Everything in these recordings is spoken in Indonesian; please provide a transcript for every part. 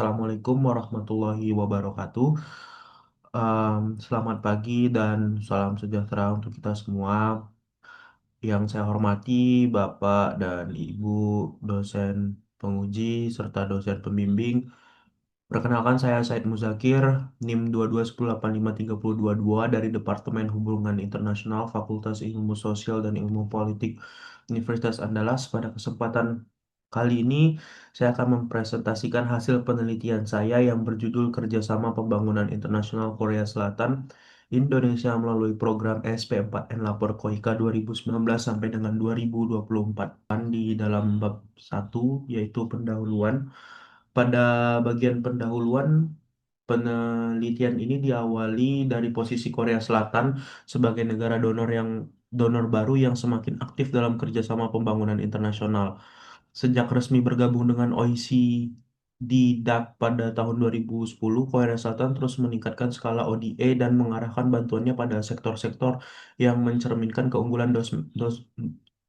Assalamualaikum warahmatullahi wabarakatuh. Selamat pagi dan salam sejahtera untuk kita semua. Yang saya hormati Bapak dan Ibu dosen penguji serta dosen pembimbing. Perkenalkan saya Said Muzakir, NIM 221085322 dari Departemen Hubungan Internasional Fakultas Ilmu Sosial dan Ilmu Politik Universitas Andalas. Pada kesempatan kali ini, saya akan mempresentasikan hasil penelitian saya yang berjudul Kerjasama Pembangunan Internasional Korea Selatan Indonesia melalui program SP4N Lapor KOIKA 2019 sampai dengan 2024 di dalam bab 1 yaitu pendahuluan. Pada bagian pendahuluan, penelitian ini diawali dari posisi Korea Selatan sebagai negara donor baru yang semakin aktif dalam kerjasama pembangunan internasional. Sejak resmi bergabung dengan OECD DAC pada tahun 2010, Korea Selatan terus meningkatkan skala ODA dan mengarahkan bantuannya pada sektor-sektor yang mencerminkan keunggulan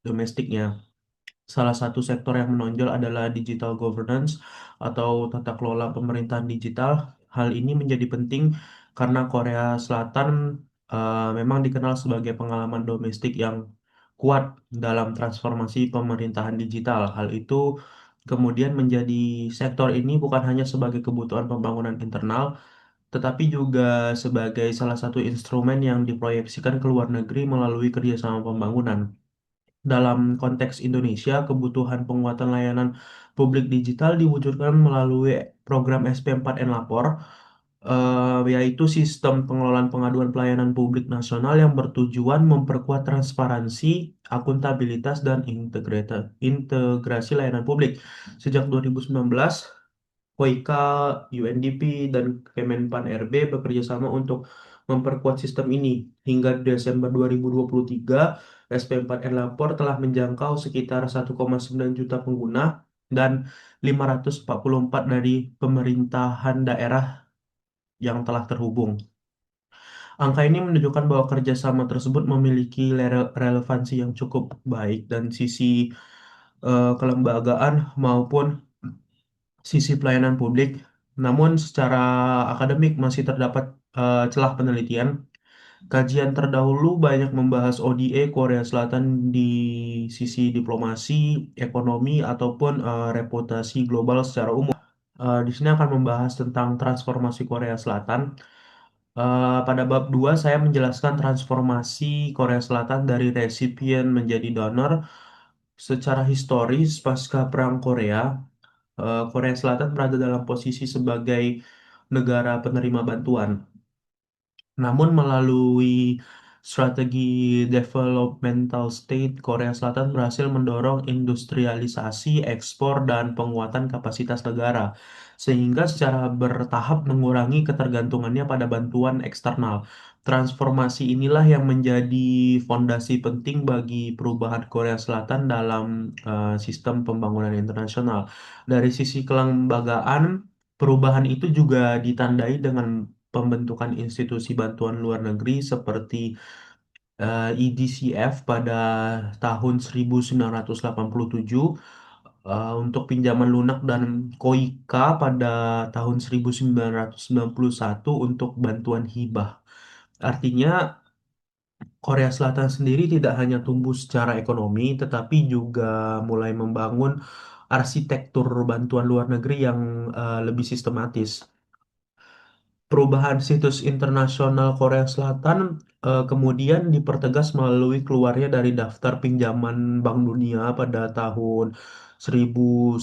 domestiknya. Salah satu sektor yang menonjol adalah digital governance atau tata kelola pemerintahan digital. Hal ini menjadi penting karena Korea Selatan memang dikenal sebagai pengalaman domestik yang kuat dalam transformasi pemerintahan digital. Hal itu kemudian menjadi sektor ini bukan hanya sebagai kebutuhan pembangunan internal, tetapi juga sebagai salah satu instrumen yang diproyeksikan ke luar negeri melalui kerjasama pembangunan. Dalam konteks Indonesia, kebutuhan penguatan layanan publik digital diwujudkan melalui program SP4N Lapor, yaitu sistem pengelolaan pengaduan pelayanan publik nasional yang bertujuan memperkuat transparansi, akuntabilitas, dan integrasi layanan publik. Sejak 2019, KOIKA, UNDP, dan Kemenpan RB bekerja sama untuk memperkuat sistem ini. Hingga Desember 2023, SP4N Lapor telah menjangkau sekitar 1,9 juta pengguna dan 544 dari pemerintahan daerah yang telah terhubung. Angka ini menunjukkan bahwa kerjasama tersebut memiliki relevansi yang cukup baik dan sisi kelembagaan maupun sisi pelayanan publik. Namun secara akademik masih terdapat celah penelitian. Kajian terdahulu banyak membahas ODA Korea Selatan di sisi diplomasi, ekonomi, ataupun reputasi global secara umum. Di sini akan membahas tentang transformasi Korea Selatan. Pada bab 2 saya menjelaskan transformasi Korea Selatan dari resipien menjadi donor. Secara historis, pasca Perang Korea, Korea Selatan berada dalam posisi sebagai negara penerima bantuan. Namun melalui strategi developmental state, Korea Selatan berhasil mendorong industrialisasi, ekspor, dan penguatan kapasitas negara, sehingga secara bertahap mengurangi ketergantungannya pada bantuan eksternal. Transformasi inilah yang menjadi fondasi penting bagi perubahan Korea Selatan dalam sistem pembangunan internasional. Dari sisi kelembagaan, perubahan itu juga ditandai dengan pembentukan institusi bantuan luar negeri seperti EDCF pada tahun 1987 untuk pinjaman lunak dan KOIKA pada tahun 1991 untuk bantuan hibah. Artinya Korea Selatan sendiri tidak hanya tumbuh secara ekonomi tetapi juga mulai membangun arsitektur bantuan luar negeri yang lebih sistematis. Perubahan situs internasional Korea Selatan kemudian dipertegas melalui keluarnya dari daftar pinjaman Bank Dunia pada tahun 1995,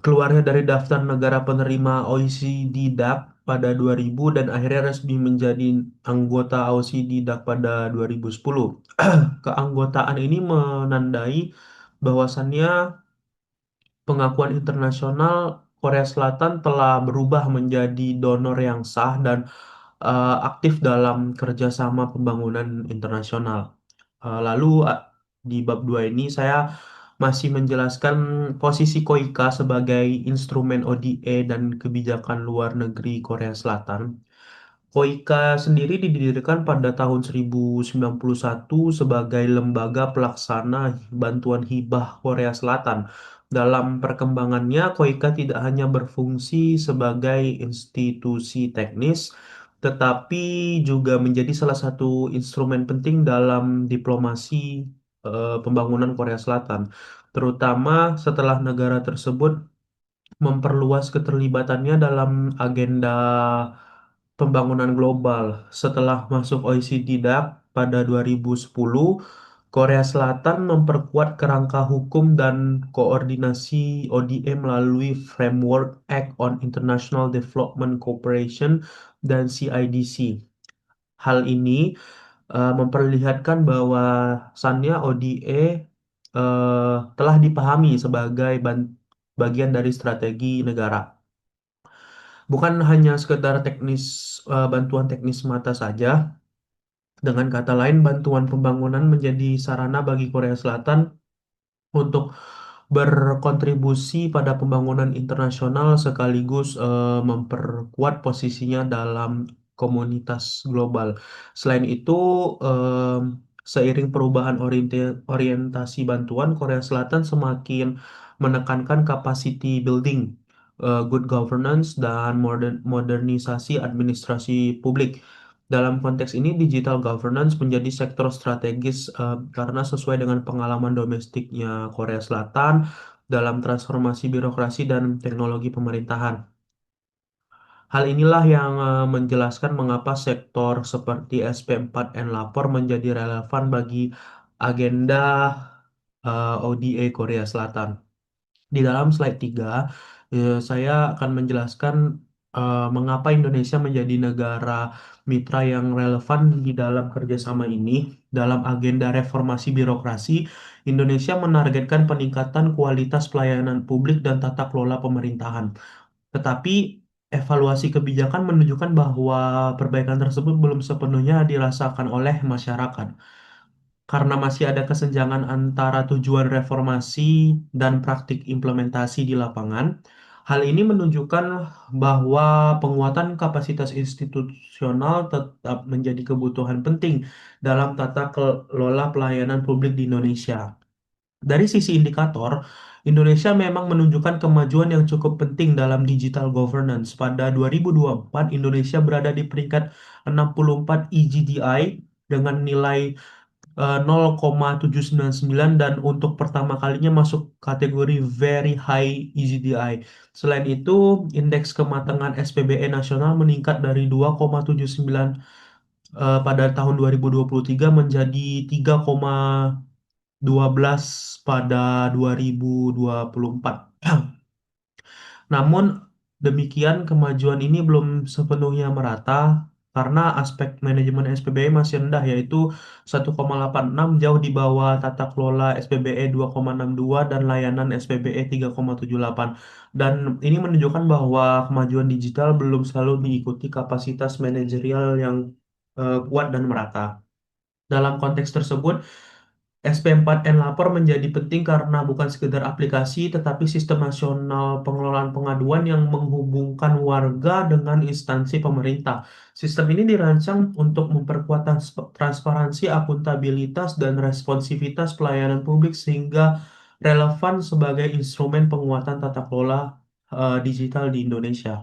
keluarnya dari daftar negara penerima OECD DAC pada 2000, dan akhirnya resmi menjadi anggota OECD DAC pada 2010. Keanggotaan ini menandai bahwasannya pengakuan internasional Korea Selatan telah berubah menjadi donor yang sah dan aktif dalam kerjasama pembangunan internasional. Lalu di bab 2 ini saya masih menjelaskan posisi KOIKA sebagai instrumen ODA dan kebijakan luar negeri Korea Selatan. KOIKA sendiri didirikan pada tahun 1991 sebagai lembaga pelaksana bantuan hibah Korea Selatan Dalam perkembangannya, Koika tidak hanya berfungsi sebagai institusi teknis, tetapi juga menjadi salah satu instrumen penting dalam diplomasi pembangunan Korea Selatan, terutama setelah negara tersebut memperluas keterlibatannya dalam agenda pembangunan global. Setelah masuk OECD DAC pada 2010, Korea Selatan memperkuat kerangka hukum dan koordinasi ODA melalui Framework Act on International Development Cooperation dan CIDC. Hal ini memperlihatkan bahwa sannya ODA telah dipahami sebagai bagian dari strategi negara. Bukan hanya sekedar bantuan teknis semata saja. Dengan kata lain, bantuan pembangunan menjadi sarana bagi Korea Selatan untuk berkontribusi pada pembangunan internasional sekaligus memperkuat posisinya dalam komunitas global. Selain itu, em, seiring perubahan orientasi bantuan, Korea Selatan semakin menekankan capacity building, good governance, dan modernisasi administrasi publik. Dalam konteks ini, digital governance menjadi sektor strategis karena sesuai dengan pengalaman domestiknya Korea Selatan dalam transformasi birokrasi dan teknologi pemerintahan. Hal inilah yang menjelaskan mengapa sektor seperti SP4N lapor menjadi relevan bagi agenda ODA Korea Selatan. Di dalam slide 3, saya akan menjelaskan mengapa Indonesia menjadi negara mitra yang relevan di dalam kerjasama ini. Dalam agenda reformasi birokrasi, Indonesia menargetkan peningkatan kualitas pelayanan publik dan tata kelola pemerintahan. Tetapi, evaluasi kebijakan menunjukkan bahwa perbaikan tersebut belum sepenuhnya dirasakan oleh masyarakat karena masih ada kesenjangan antara tujuan reformasi dan praktik implementasi di lapangan. Hal ini menunjukkan bahwa penguatan kapasitas institusional tetap menjadi kebutuhan penting dalam tata kelola pelayanan publik di Indonesia. Dari sisi indikator, Indonesia memang menunjukkan kemajuan yang cukup penting dalam digital governance. Pada 2024, Indonesia berada di peringkat 64 EGDI dengan nilai 0,799 dan untuk pertama kalinya masuk kategori Very High EGDI. Selain itu, indeks kematangan SPBE nasional meningkat dari 2,79 pada tahun 2023 menjadi 3,12 pada 2024. Namun demikian, kemajuan ini belum sepenuhnya merata karena aspek manajemen SPBE masih rendah, yaitu 1,86, jauh di bawah tata kelola SPBE 2,62 dan layanan SPBE 3,78. Dan ini menunjukkan bahwa kemajuan digital belum selalu diikuti kapasitas manajerial yang kuat dan merata. Dalam konteks tersebut, SP4N Lapor menjadi penting karena bukan sekedar aplikasi, tetapi sistem nasional pengelolaan pengaduan yang menghubungkan warga dengan instansi pemerintah. Sistem ini dirancang untuk memperkuat transparansi, akuntabilitas, dan responsivitas pelayanan publik sehingga relevan sebagai instrumen penguatan tata kelola digital di Indonesia.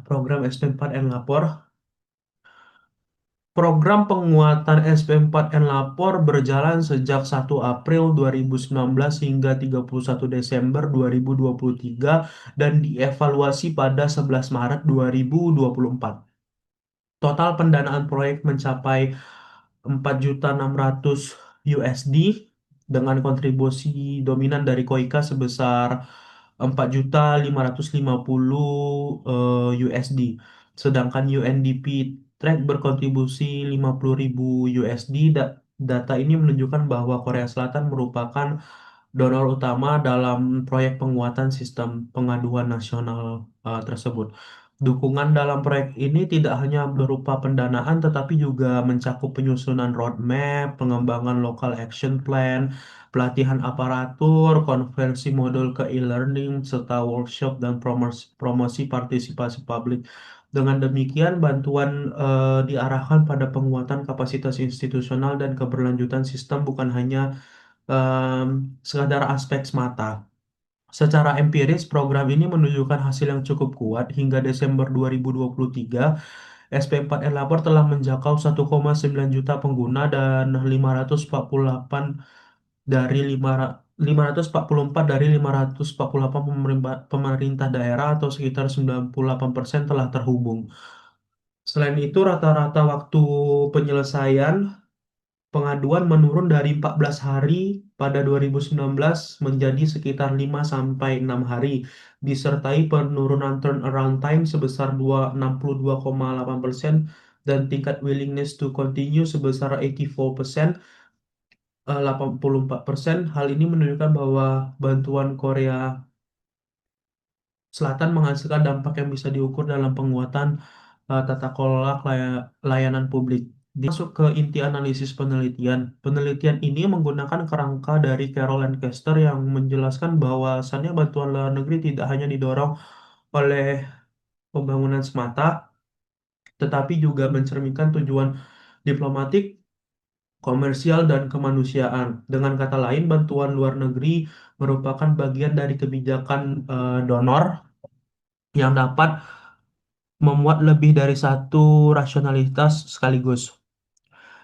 Program SP4N Lapor. Program penguatan SP4N Lapor berjalan sejak 1 April 2019 hingga 31 Desember 2023 dan dievaluasi pada 11 Maret 2024. Total pendanaan proyek mencapai 4.600 USD dengan kontribusi dominan dari Koika sebesar 4.550 USD. Sedangkan UNDP Track berkontribusi 50.000 USD. Data ini menunjukkan bahwa Korea Selatan merupakan donor utama dalam proyek penguatan sistem pengaduan nasional tersebut. Dukungan dalam proyek ini tidak hanya berupa pendanaan, tetapi juga mencakup penyusunan roadmap, pengembangan local action plan, pelatihan aparatur, konversi modul ke e-learning, serta workshop dan promosi partisipasi publik. Dengan demikian, bantuan diarahkan pada penguatan kapasitas institusional dan keberlanjutan sistem, bukan hanya sekadar aspek semata. Secara empiris, program ini menunjukkan hasil yang cukup kuat. Hingga Desember 2023, SP4 Lapor telah menjangkau 1,9 juta pengguna dan 548 dari 544 dari 548 pemerintah daerah atau sekitar 98% telah terhubung. Selain itu, rata-rata waktu penyelesaian pengaduan menurun dari 14 hari pada 2019 menjadi sekitar 5 sampai 6 hari, disertai penurunan turnaround time sebesar 62,8% dan tingkat willingness to continue sebesar 84%, 84%. Hal ini menunjukkan bahwa bantuan Korea Selatan menghasilkan dampak yang bisa diukur dalam penguatan tata kelola layanan publik. Masuk ke inti analisis penelitian. Penelitian ini menggunakan kerangka dari Carol Lancaster yang menjelaskan bahwasannya bantuan luar negeri tidak hanya didorong oleh pembangunan semata, tetapi juga mencerminkan tujuan diplomatik, komersial, dan kemanusiaan. Dengan kata lain, bantuan luar negeri merupakan bagian dari kebijakan donor yang dapat memuat lebih dari satu rasionalitas sekaligus.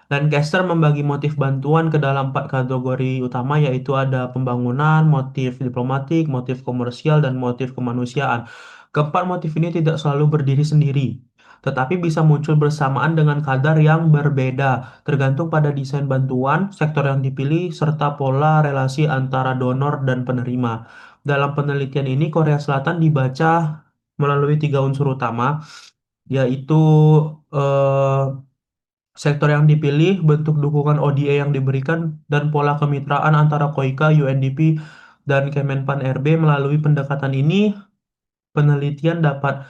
Lancaster membagi motif bantuan ke dalam 4 kategori utama, yaitu ada pembangunan, motif diplomatik, motif komersial, dan motif kemanusiaan. Keempat motif ini tidak selalu berdiri sendiri, tetapi bisa muncul bersamaan dengan kadar yang berbeda, tergantung pada desain bantuan, sektor yang dipilih, serta pola relasi antara donor dan penerima. Dalam penelitian ini, Korea Selatan dibaca melalui 3 unsur utama, yaitu eh, sektor yang dipilih, bentuk dukungan ODA yang diberikan, dan pola kemitraan antara KOIKA, UNDP, dan Kemenpan RB. Melalui pendekatan ini, penelitian dapat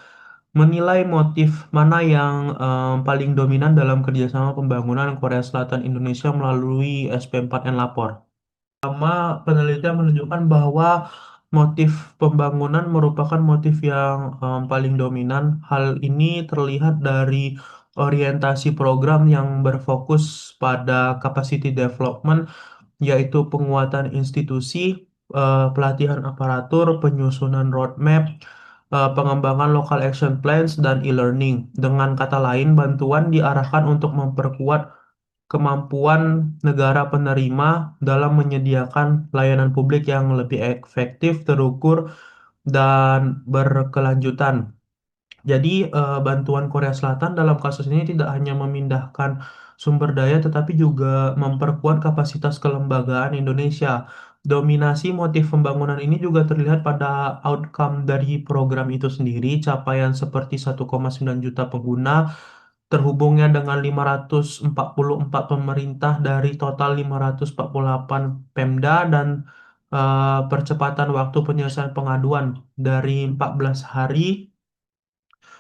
menilai motif mana yang paling dominan dalam kerjasama pembangunan Korea Selatan Indonesia melalui SP4N Lapor. Pertama, penelitian menunjukkan bahwa motif pembangunan merupakan motif yang paling dominan. Hal ini terlihat dari orientasi program yang berfokus pada capacity development, yaitu penguatan institusi, pelatihan aparatur, penyusunan roadmap, pengembangan local action plans, dan e-learning. Dengan kata lain, bantuan diarahkan untuk memperkuat kemampuan negara penerima dalam menyediakan layanan publik yang lebih efektif, terukur, dan berkelanjutan. Jadi, bantuan Korea Selatan dalam kasus ini tidak hanya memindahkan sumber daya, tetapi juga memperkuat kapasitas kelembagaan Indonesia. Dominasi motif pembangunan ini juga terlihat pada outcome dari program itu sendiri, capaian seperti 1,9 juta pengguna, terhubungnya dengan 544 pemerintah dari total 548 Pemda, dan percepatan waktu penyelesaian pengaduan dari 14 hari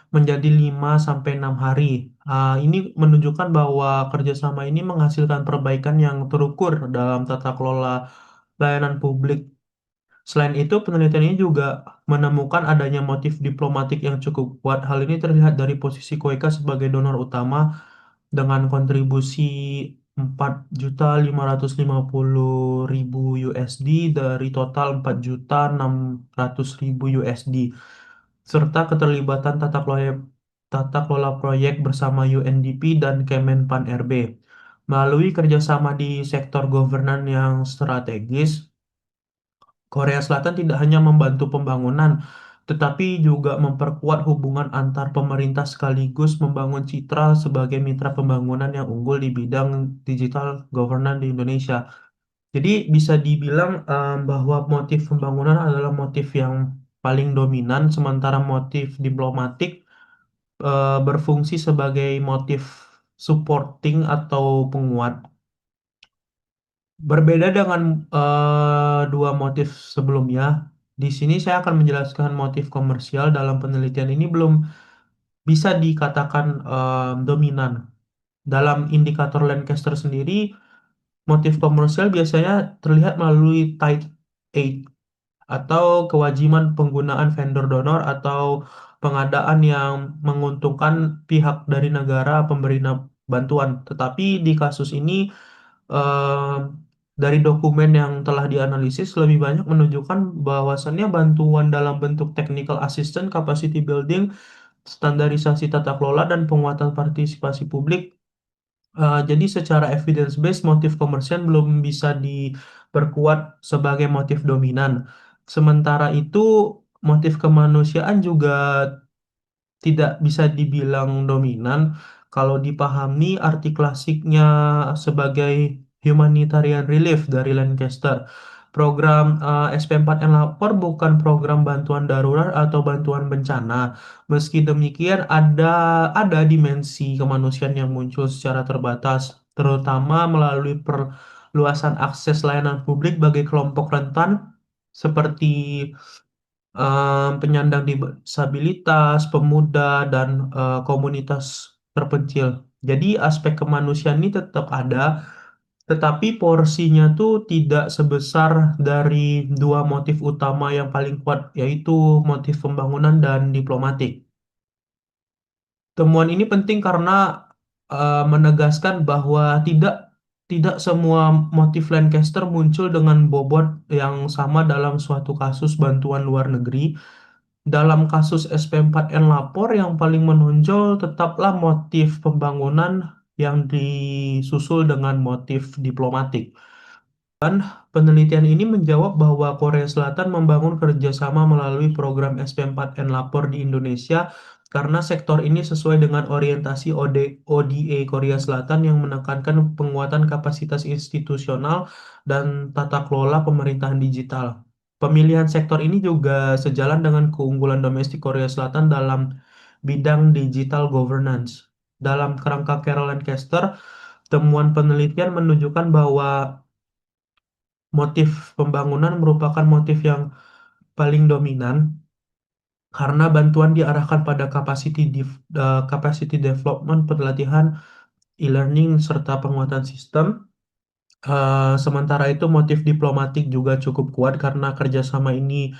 menjadi 5 sampai 6 hari. Ini menunjukkan bahwa kerjasama ini menghasilkan perbaikan yang terukur dalam tata kelola layanan publik. Selain itu, penelitian ini juga menemukan adanya motif diplomatik yang cukup kuat. Hal ini terlihat dari posisi Kuwait sebagai donor utama dengan kontribusi 4.550.000 USD dari total 4.600.000 USD, serta keterlibatan tata kelola proyek bersama UNDP dan Kemenpan RB. Melalui kerjasama di sektor governance yang strategis, Korea Selatan tidak hanya membantu pembangunan, tetapi juga memperkuat hubungan antar pemerintah sekaligus membangun citra sebagai mitra pembangunan yang unggul di bidang digital governance di Indonesia. Jadi bisa dibilang bahwa motif pembangunan adalah motif yang paling dominan, sementara motif diplomatik berfungsi sebagai motif supporting atau penguat. Berbeda dengan dua motif sebelumnya, di sini saya akan menjelaskan motif komersial dalam penelitian ini belum bisa dikatakan dominan. Dalam indikator Lancaster sendiri, motif komersial biasanya terlihat melalui tied aid atau kewajiban penggunaan vendor donor atau pengadaan yang menguntungkan pihak dari negara pemberi bantuan. Tetapi di kasus ini, Dari dokumen yang telah dianalisis, lebih banyak menunjukkan bahwasannya bantuan dalam bentuk technical assistance, capacity building, standarisasi tata kelola, dan penguatan partisipasi publik. Jadi secara evidence based, motif komersial belum bisa diperkuat sebagai motif dominan. Sementara itu, motif kemanusiaan juga tidak bisa dibilang dominan kalau dipahami arti klasiknya sebagai humanitarian relief dari Lancaster. Program SP4N Lapor bukan program bantuan darurat atau bantuan bencana. Meski demikian, ada dimensi kemanusiaan yang muncul secara terbatas, terutama melalui perluasan akses layanan publik bagi kelompok rentan seperti penyandang disabilitas, pemuda, dan komunitas terpencil. Jadi aspek kemanusiaan ini tetap ada, tetapi porsinya tuh tidak sebesar dari dua motif utama yang paling kuat, yaitu motif pembangunan dan diplomatik. Temuan ini penting karena menegaskan bahwa tidak semua motif Lancaster muncul dengan bobot yang sama dalam suatu kasus bantuan luar negeri. Dalam kasus SP4N lapor yang paling menonjol tetaplah motif pembangunan yang disusul dengan motif diplomatik. Penelitian ini menjawab bahwa Korea Selatan membangun kerjasama melalui program SP4N Lapor di Indonesia karena sektor ini sesuai dengan orientasi ODA Korea Selatan yang menekankan penguatan kapasitas institusional dan tata kelola pemerintahan digital. Pemilihan sektor ini juga sejalan dengan keunggulan domestik Korea Selatan dalam bidang digital governance. Dalam kerangka Carol Lancaster, temuan penelitian menunjukkan bahwa motif pembangunan merupakan motif yang paling dominan karena bantuan diarahkan pada capacity development, pelatihan, e-learning, serta penguatan sistem. Sementara itu, motif diplomatik juga cukup kuat karena kerjasama ini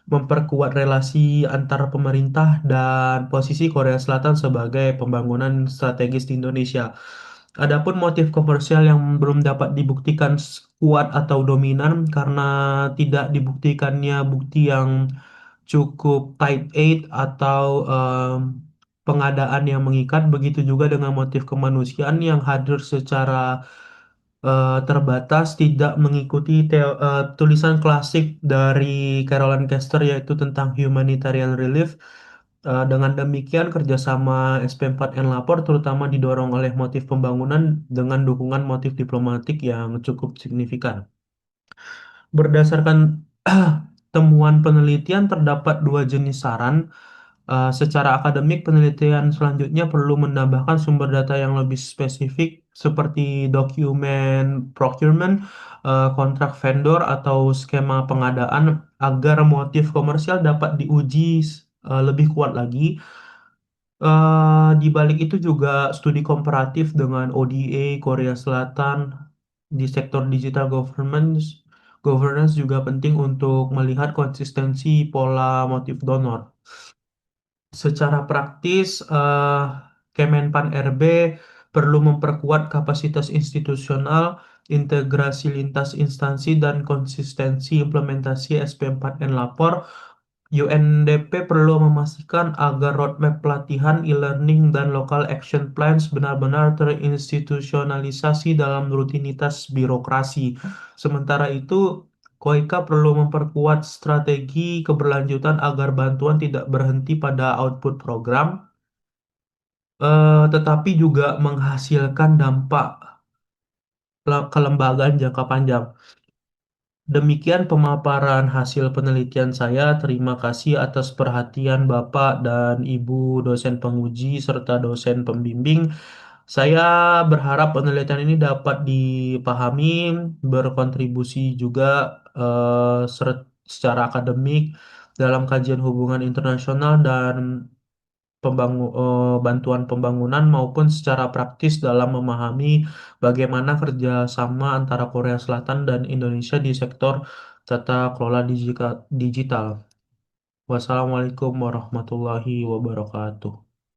memperkuat relasi antar pemerintah dan posisi Korea Selatan sebagai pembangunan strategis di Indonesia. Adapun motif komersial yang belum dapat dibuktikan kuat atau dominan karena tidak dibuktikannya bukti yang cukup tight eight atau pengadaan yang mengikat, begitu juga dengan motif kemanusiaan yang hadir secara terbatas, tidak mengikuti tulisan klasik dari Caroline Kester yaitu tentang humanitarian relief. Dengan demikian, kerjasama SP4N Lapor terutama didorong oleh motif pembangunan dengan dukungan motif diplomatik yang cukup signifikan. Berdasarkan temuan penelitian, terdapat dua jenis saran. Secara akademik, penelitian selanjutnya perlu menambahkan sumber data yang lebih spesifik seperti dokumen procurement, kontrak vendor, atau skema pengadaan agar motif komersial dapat diuji lebih kuat lagi. Di balik itu juga studi komparatif dengan ODA Korea Selatan di sektor digital governance juga penting untuk melihat konsistensi pola motif donor. Secara praktis, Kemenpan RB perlu memperkuat kapasitas institusional, integrasi lintas instansi, dan konsistensi implementasi SP4N lapor. UNDP perlu memastikan agar roadmap pelatihan, e-learning, dan local action plans benar-benar terinstitusionalisasi dalam rutinitas birokrasi. Sementara itu, KOIKA perlu memperkuat strategi keberlanjutan agar bantuan tidak berhenti pada output program, tetapi juga menghasilkan dampak kelembagaan jangka panjang. Demikian pemaparan hasil penelitian saya. Terima kasih atas perhatian Bapak dan Ibu dosen penguji serta dosen pembimbing. Saya berharap penelitian ini dapat dipahami, berkontribusi juga secara akademik dalam kajian hubungan internasional dan bantuan pembangunan maupun secara praktis dalam memahami bagaimana kerjasama antara Korea Selatan dan Indonesia di sektor tata kelola digital. Wassalamualaikum warahmatullahi wabarakatuh.